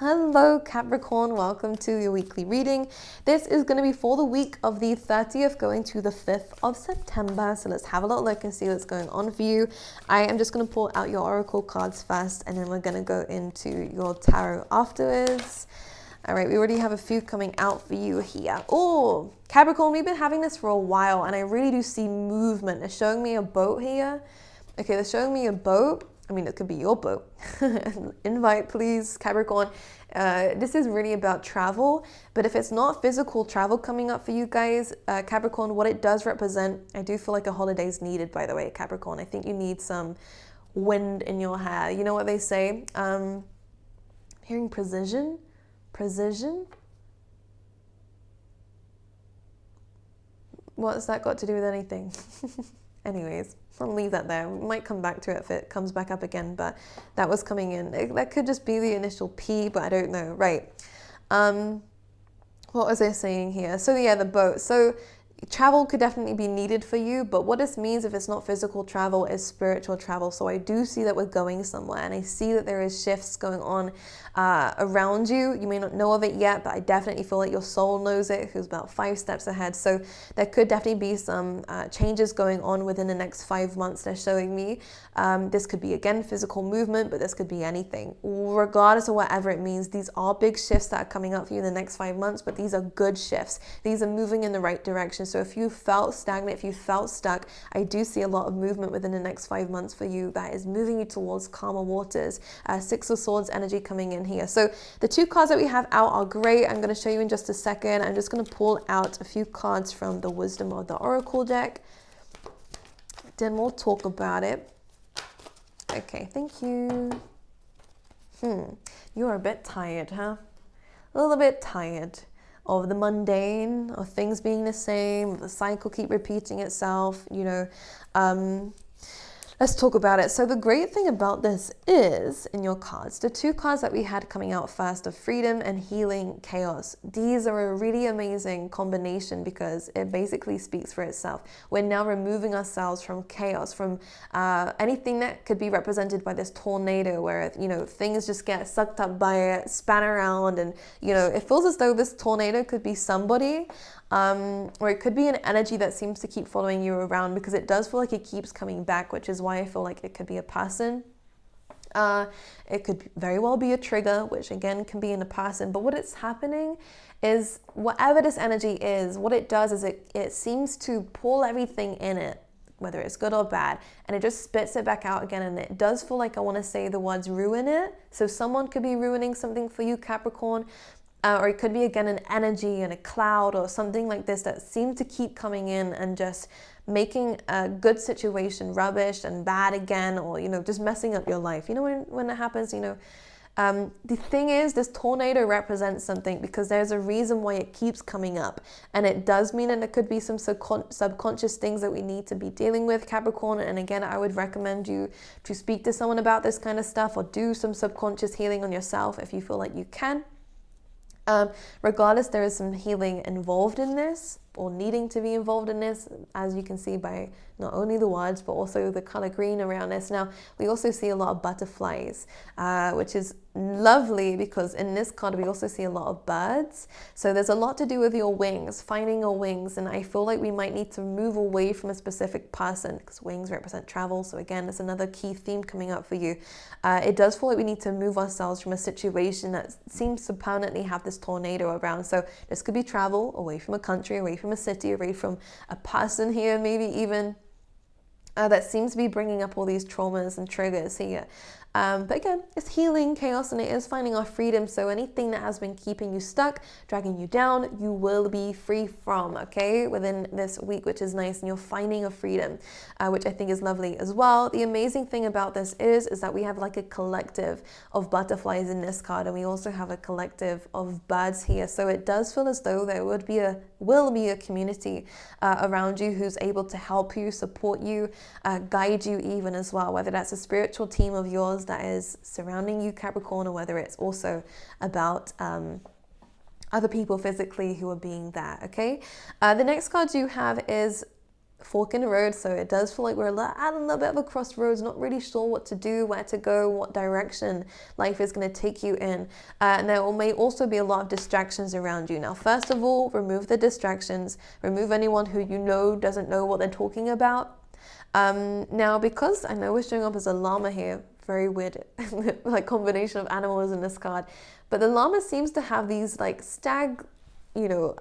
Hello Capricorn, welcome to your weekly reading. This is going to be for the week of the 30th going to the 5th of September. So let's have a little look and see what's going on for you. I am just going to pull out your oracle cards first and then we're going to go into your tarot afterwards. All right, we already have a few coming out for you here. Oh, Capricorn, we've been having this for a while and I really do see movement. They're showing me a boat here. Okay, they're showing me a boat. I mean, it could be your boat. Invite, please, Capricorn. This is really about travel, but if it's not physical travel coming up for you guys, Capricorn, what it does represent, I do feel like a holiday is needed, by the way, Capricorn. I think you need some wind in your hair. You know what they say? I'm hearing precision. What's that got to do with anything? Anyways, I'll leave that there. We might come back to it if it comes back up again, but that was coming in. That could just be the initial P, but I don't know. Right. What was I saying here? So yeah, the boat. So travel could definitely be needed for you, but what this means if it's not physical travel is spiritual travel. So I do see that we're going somewhere and I see that there is shifts going on around you. You may not know of it yet, but I definitely feel like your soul knows it, who's about 5 steps ahead. So there could definitely be some changes going on within the next 5 months they're showing me. This could be, again, physical movement, but this could be anything. Regardless of whatever it means, these are big shifts that are coming up for you in the next 5 months, but these are good shifts. These are moving in the right direction. So if you felt stagnant, if you felt stuck, I do see a lot of movement within the next 5 months for you that is moving you towards calmer waters. 6 of Swords energy coming in here. So the 2 cards that we have out are great. I'm going to show you in just a second. I'm just going to pull out a few cards from the Wisdom of the Oracle deck. Then we'll talk about it. Okay, thank you. You're a bit tired, huh? A little bit tired of the mundane, of things being the same, the cycle keep repeating itself, you know. Let's talk about it. So the great thing about this is, in your cards, the 2 cards that we had coming out first of freedom and healing chaos. These are a really amazing combination because it basically speaks for itself. We're now removing ourselves from chaos, from anything that could be represented by this tornado where, you know, things just get sucked up by it, span around, and, you know, it feels as though this tornado could be somebody. Or it could be an energy that seems to keep following you around because it does feel like it keeps coming back, which is why I feel like it could be a person. It could very well be a trigger, which again can be in a person. But what it's happening is whatever this energy is, what it does is it seems to pull everything in it, whether it's good or bad, and it just spits it back out again. And it does feel like I want to say the words ruin it. So someone could be ruining something for you, Capricorn. Or it could be, again, an energy and a cloud or something like this that seem to keep coming in and just making a good situation rubbish and bad again, or, you know, just messing up your life. You know, when that happens, you know, the thing is, this tornado represents something because there's a reason why it keeps coming up. And it does mean that there could be some subconscious things that we need to be dealing with, Capricorn. And again, I would recommend you to speak to someone about this kind of stuff or do some subconscious healing on yourself if you feel like you can. Regardless, there is some healing involved in this, or needing to be involved in this, as you can see by not only the words, but also the color green around this. Now, we also see a lot of butterflies, which is lovely because in this card, we also see a lot of birds. So there's a lot to do with your wings, finding your wings. And I feel like we might need to move away from a specific person because wings represent travel. So again, that's another key theme coming up for you. It does feel like we need to move ourselves from a situation that seems to permanently have this tornado around. So this could be travel away from a country, away from a city, away from a person here, maybe even that seems to be bringing up all these traumas and triggers here. But again, it's healing chaos and it is finding our freedom. So anything that has been keeping you stuck, dragging you down, you will be free from, okay, within this week, which is nice. And you're finding a freedom, which I think is lovely as well. The amazing thing about this is that we have like a collective of butterflies in this card. And we also have a collective of birds here. So it does feel as though there will be a community around you who's able to help you, support you, guide you even as well, whether that's a spiritual team of yours that is surrounding you, Capricorn, or whether it's also about other people physically who are being there, okay? The next card you have is fork in the road, so it does feel like we're at a little bit of a crossroads, not really sure what to do, where to go, what direction life is going to take you in. And there may also be a lot of distractions around you. Now, first of all, remove the distractions, remove anyone who you know doesn't know what they're talking about. Now, because I know we're showing up as a llama here, very weird like combination of animals in this card, but the llama seems to have these like stag, you know,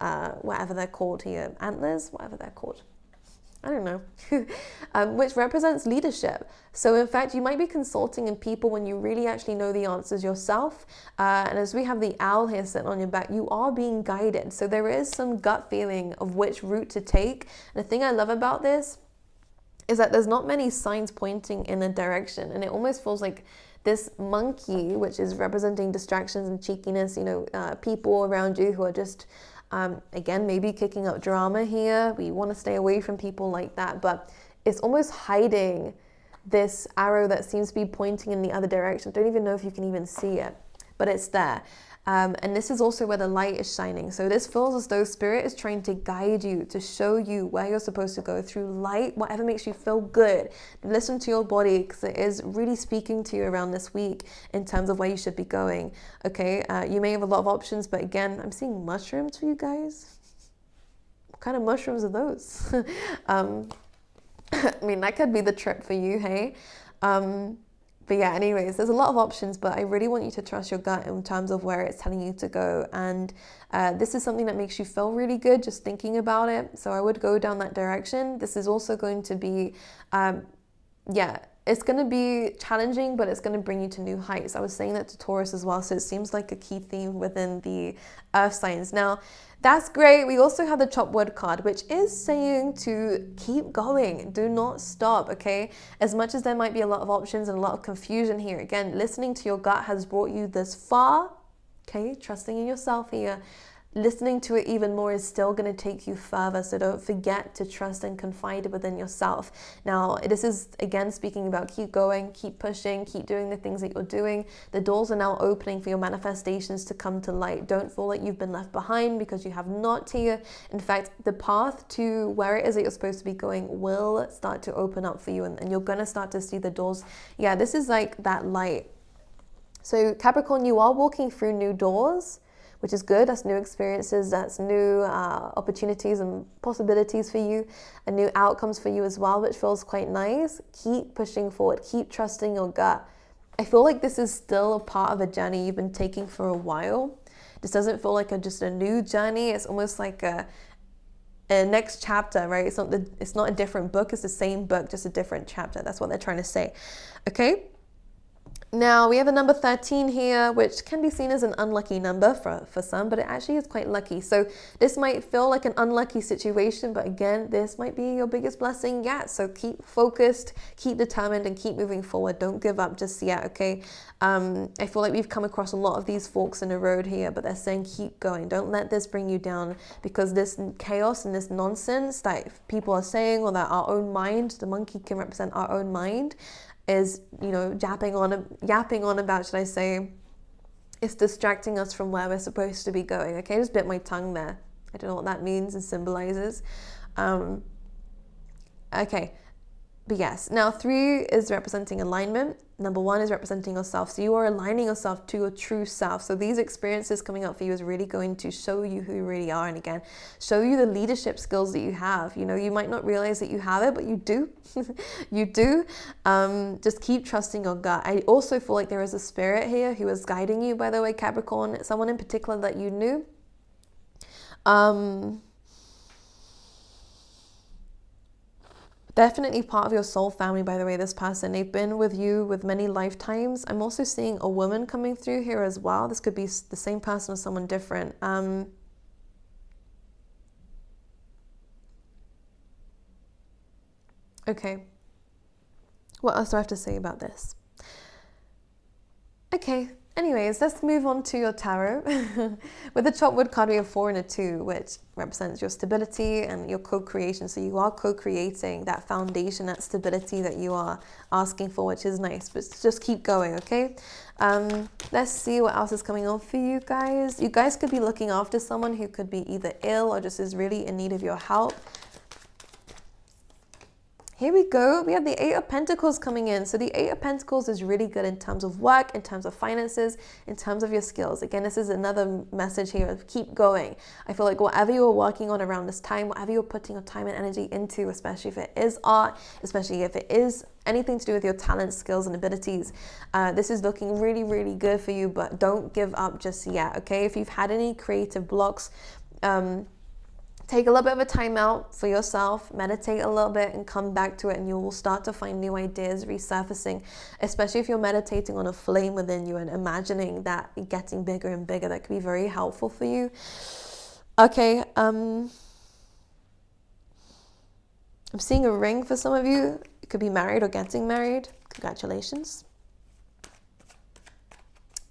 whatever they're called here, antlers, whatever they're called, I don't know, which represents leadership. So in fact, you might be consulting in people when you really actually know the answers yourself. And as we have the owl here sitting on your back, you are being guided. So there is some gut feeling of which route to take. And the thing I love about this is that there's not many signs pointing in a direction. And it almost feels like this monkey, which is representing distractions and cheekiness, you know, people around you who are just, again, maybe kicking up drama here. We want to stay away from people like that, but it's almost hiding this arrow that seems to be pointing in the other direction. Don't even know if you can even see it, but it's there. And this is also where the light is shining. So this feels as though Spirit is trying to guide you, to show you where you're supposed to go through light, whatever makes you feel good. Listen to your body, because it is really speaking to you around this week in terms of where you should be going. Okay, you may have a lot of options, but again, I'm seeing mushrooms for you guys. What kind of mushrooms are those? I mean, that could be the trip for you, hey? But yeah, anyways, there's a lot of options, but I really want you to trust your gut in terms of where it's telling you to go. And this is something that makes you feel really good just thinking about it. So I would go down that direction. This is also going to be, it's going to be challenging, but it's going to bring you to new heights. I was saying that to Taurus as well. So it seems like a key theme within the earth signs. Now, that's great. We also have the chop wood card, which is saying to keep going. Do not stop, okay? As much as there might be a lot of options and a lot of confusion here, again, listening to your gut has brought you this far, okay? Trusting in yourself here. Listening to it even more is still going to take you further. So don't forget to trust and confide within yourself. Now, this is, again, speaking about keep going, keep pushing, keep doing the things that you're doing. The doors are now opening for your manifestations to come to light. Don't feel like you've been left behind, because you have not here. In fact, the path to where it is that you're supposed to be going will start to open up for you, and you're going to start to see the doors. Yeah, this is like that light. So Capricorn, you are walking through new doors, which is good. That's new experiences, that's new opportunities and possibilities for you, and new outcomes for you as well, which feels quite nice. Keep pushing forward, keep trusting your gut. I feel like this is still a part of a journey you've been taking for a while. This doesn't feel like just a new journey. It's almost like a next chapter, right? It's not a different book, it's the same book, just a different chapter. That's what they're trying to say, okay? Now, we have a number 13 here, which can be seen as an unlucky number for some, but it actually is quite lucky. So this might feel like an unlucky situation, but again, this might be your biggest blessing yet. So keep focused, keep determined, and keep moving forward. Don't give up just yet, okay? I feel like we've come across a lot of these forks in the road here, but they're saying keep going. Don't let this bring you down, because this chaos and this nonsense that people are saying, or that our own mind, the monkey can represent our own mind, is, you know, yapping on about, should I say, it's distracting us from where we're supposed to be going. Okay, I just bit my tongue there. I don't know what that means and symbolizes. Okay, but yes, now 3 is representing alignment. Number 1 is representing yourself. So you are aligning yourself to your true self. So these experiences coming up for you is really going to show you who you really are. And again, show you the leadership skills that you have. You know, you might not realize that you have it, but you do. You do. Just keep trusting your gut. I also feel like there is a spirit here who is guiding you, by the way, Capricorn, someone in particular that you knew. Definitely part of your soul family, by the way, this person. They've been with you with many lifetimes. I'm also seeing a woman coming through here as well. This could be the same person or someone different. Okay. What else do I have to say about this? Okay. Anyways, let's move on to your tarot. With the chop wood card, we have 4 and a 2, which represents your stability and your co-creation. So you are co-creating that foundation, that stability that you are asking for, which is nice. But just keep going, okay? Let's see what else is coming on for you guys. You guys could be looking after someone who could be either ill or just is really in need of your help. Here we go. We have the Eight of Pentacles coming in. So the Eight of Pentacles is really good in terms of work, in terms of finances, in terms of your skills. Again, this is another message here of keep going. I feel like whatever you're working on around this time, whatever you're putting your time and energy into, especially if it is art, especially if it is anything to do with your talents, skills, and abilities, this is looking really, really good for you, but don't give up just yet, okay? If you've had any creative blocks, take a little bit of a time out for yourself, meditate a little bit, and come back to it, and you will start to find new ideas resurfacing, especially if you're meditating on a flame within you and imagining that getting bigger and bigger. That could be very helpful for you. Okay, I'm seeing a ring for some of you. It could be married or getting married. Congratulations.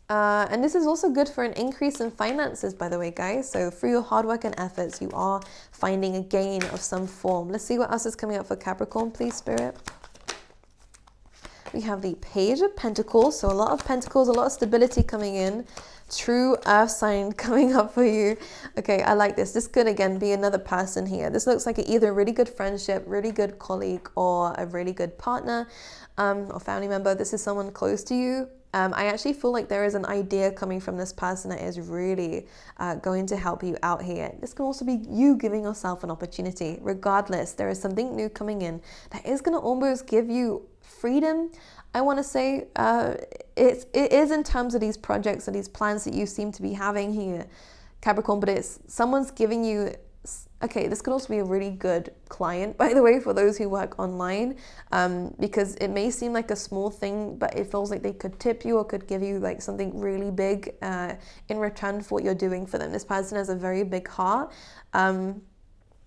And this is also good for an increase in finances, by the way, guys. So through your hard work and efforts, you are finding a gain of some form. Let's see what else is coming up for Capricorn, please, Spirit. We have the Page of Pentacles. So a lot of pentacles, a lot of stability coming in. True earth sign coming up for you. Okay, I like this. This could, again, be another person here. This looks like either a really good friendship, really good colleague, or a really good partner or family member. This is someone close to you. I actually feel like there is an idea coming from this person that is really going to help you out here. This can also be you giving yourself an opportunity. Regardless, there is something new coming in that is going to almost give you freedom. I want to say it is in terms of these projects and these plans that you seem to be having here, Capricorn, but it's someone's giving you. Okay, this could also be a really good client, by the way, for those who work online, because it may seem like a small thing, but it feels like they could tip you or could give you like something really big in return for what you're doing for them. This person has a very big heart.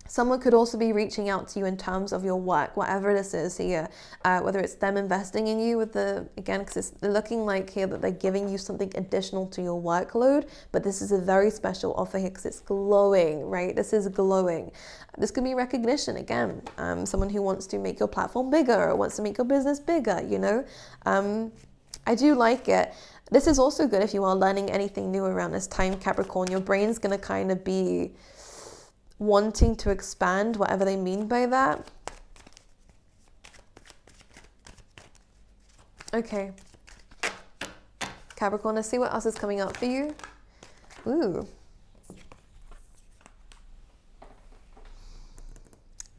Someone could also be reaching out to you in terms of your work, whatever this is here, whether it's them investing in you with again, because it's looking like here that they're giving you something additional to your workload, but this is a very special offer here because it's glowing, right? This is glowing. This could be recognition, again, someone who wants to make your platform bigger or wants to make your business bigger, you know? I do like it. This is also good if you are learning anything new around this time, Capricorn. Your brain's going to kind of be wanting to expand, whatever they mean by that. Okay. Capricorn, let's see what else is coming up for you. Ooh.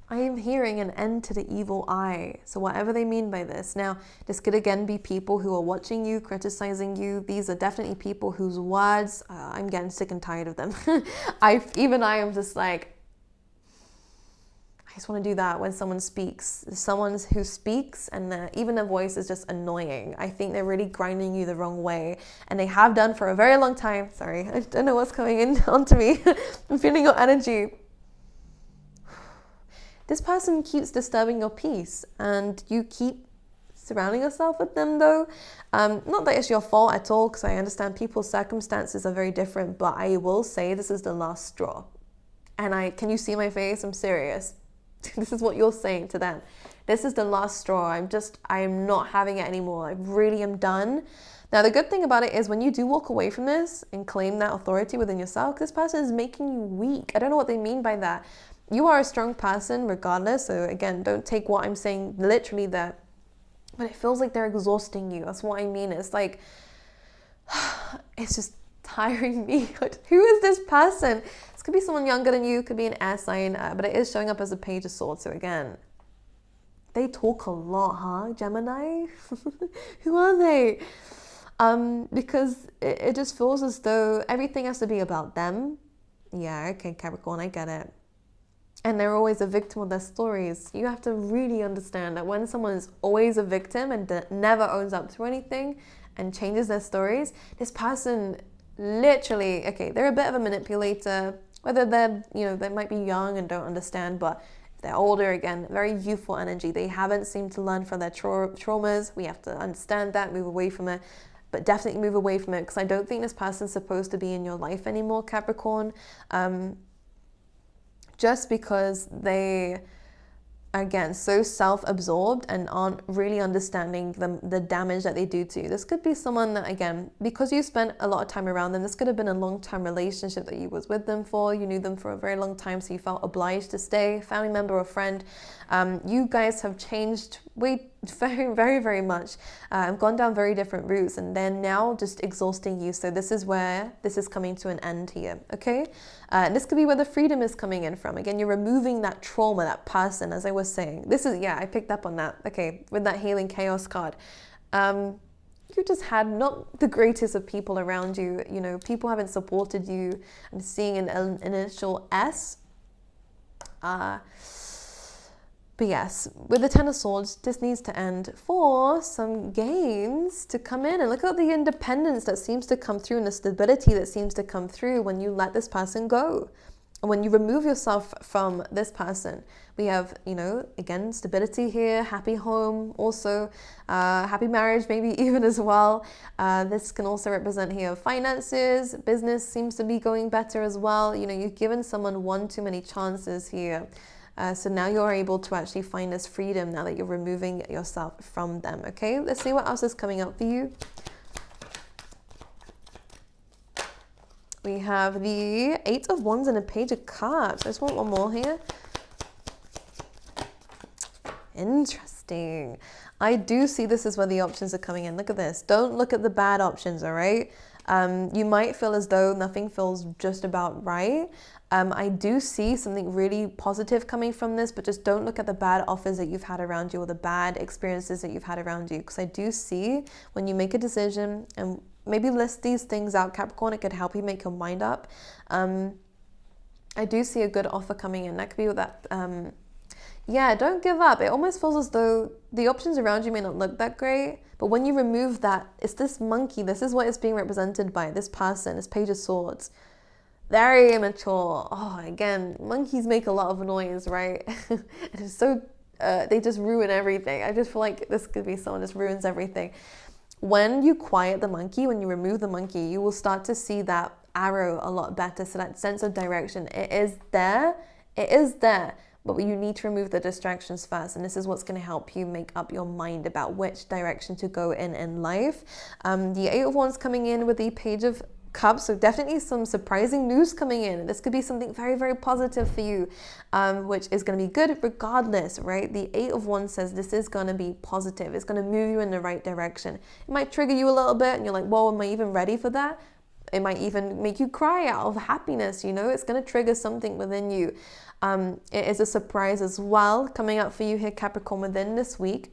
I am hearing an end to the evil eye. So whatever they mean by this. Now, this could again be people who are watching you, criticizing you. These are definitely people whose words, I'm getting sick and tired of them. I am just like, I just want to do that when someone speaks. Someone who speaks and even their voice is just annoying. I think they're really grinding you the wrong way. And they have done for a very long time. Sorry, I don't know what's coming in onto me. I'm feeling your energy. This person keeps disturbing your peace and you keep surrounding yourself with them though. Not that it's your fault at all, because I understand people's circumstances are very different, but I will say this is the last straw. And can you see my face? I'm serious. This is what you're saying to them. This is the last straw. I am not having it anymore. I really am done. Now, the good thing about it is when you do walk away from this and claim that authority within yourself, this person is making you weak. I don't know what they mean by that. You are a strong person regardless. So again, don't take what I'm saying literally there. But it feels like they're exhausting you. That's what I mean. It's like, it's just tiring me. Who is this person? This could be someone younger than you, could be an air sign, but it is showing up as a Page of Swords. So again, they talk a lot, huh? Gemini? Who are they? Because it just feels as though everything has to be about them. Yeah, okay, Capricorn, I get it. And they're always a victim of their stories. You have to really understand that when someone is always a victim and never owns up to anything and changes their stories, this person literally, okay, they're a bit of a manipulator. Whether they might be young and don't understand, but if they're older, again, very youthful energy. They haven't seemed to learn from their traumas. We have to understand that, move away from it, but definitely move away from it, because I don't think this person's supposed to be in your life anymore, Capricorn. Just because they again, so self-absorbed and aren't really understanding the damage that they do to you. This could be someone that, again, because you spent a lot of time around them, this could have been a long-term relationship that you was with them for. You knew them for a very long time, so you felt obliged to stay, family member or friend. You guys have changed very, very, very much, gone down very different routes, and they're now just exhausting you. So this is where this is coming to an end here, okay? This could be where the freedom is coming in from. Again, you're removing that trauma, that person, as I was saying. This is, yeah, I picked up on that, okay, with that Healing Chaos card. You just had not the greatest of people around you. You know, people haven't supported you. I'm seeing an initial S. But yes, with the Ten of Swords, this needs to end for some gains to come in. And look at the independence that seems to come through and the stability that seems to come through when you let this person go. And when you remove yourself from this person, we have, you know, again, stability here, happy home, also happy marriage, maybe even as well. This can also represent here finances, business seems to be going better as well. You know, you've given someone one too many chances here. So now you're able to actually find this freedom now that you're removing yourself from them, okay? Let's see what else is coming up for you. We have the Eight of Wands and a Page of Cups. I just want one more here. Interesting. I do see this is where the options are coming in. Look at this. Don't look at the bad options, all right? You might feel as though nothing feels just about right. I do see something really positive coming from this, but just don't look at the bad offers that you've had around you or the bad experiences that you've had around you. Because I do see when you make a decision and maybe list these things out, Capricorn, it could help you make your mind up. I do see a good offer coming in. That could be with that. Yeah, don't give up. It almost feels as though the options around you may not look that great, but when you remove that, it's this monkey. This is what it's being represented by, this person, this Page of Swords. Very immature. Oh, again, monkeys make a lot of noise, right? It is so, they just ruin everything. I just feel like this could be someone just ruins everything. When you quiet the monkey, when you remove the monkey, you will start to see that arrow a lot better. So that sense of direction, it is there, but you need to remove the distractions first. And this is what's going to help you make up your mind about which direction to go in life. The Eight of Wands coming in with the Page of Cups, so definitely some surprising news coming in. This could be something very, very positive for you, which is going to be good regardless, right? The Eight of Wands says this is going to be positive. It's going to move you in the right direction. It might trigger you a little bit and you're like, whoa, am I even ready for that? It might even make you cry out of happiness, you know? It's going to trigger something within you. It is a surprise as well coming up for you here, Capricorn, within this week.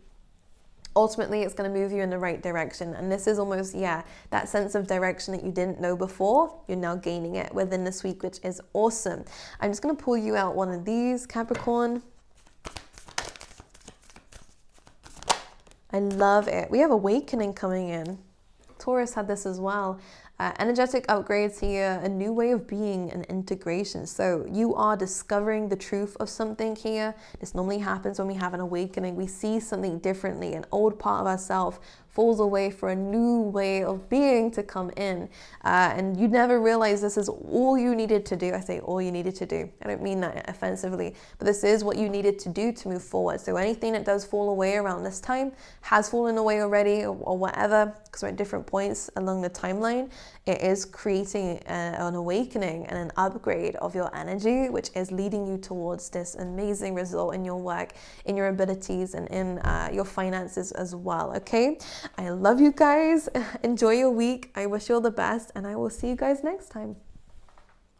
Ultimately, it's going to move you in the right direction. And this is almost, yeah, that sense of direction that you didn't know before. You're now gaining it within this week, which is awesome. I'm just going to pull you out one of these, Capricorn. I love it. We have awakening coming in. Taurus had this as well. Energetic upgrades here, a new way of being and integration. So you are discovering the truth of something here. This normally happens when we have an awakening. We see something differently. An old part of ourselves falls away for a new way of being to come in. And you never realize this is all you needed to do. I say all you needed to do. I don't mean that offensively, but this is what you needed to do to move forward. So anything that does fall away around this time has fallen away already or whatever, because we're at different points along the timeline. It is creating an awakening and an upgrade of your energy, which is leading you towards this amazing result in your work, in your abilities, and in your finances as well, okay? I love you guys. Enjoy your week. I wish you all the best, and I will see you guys next time.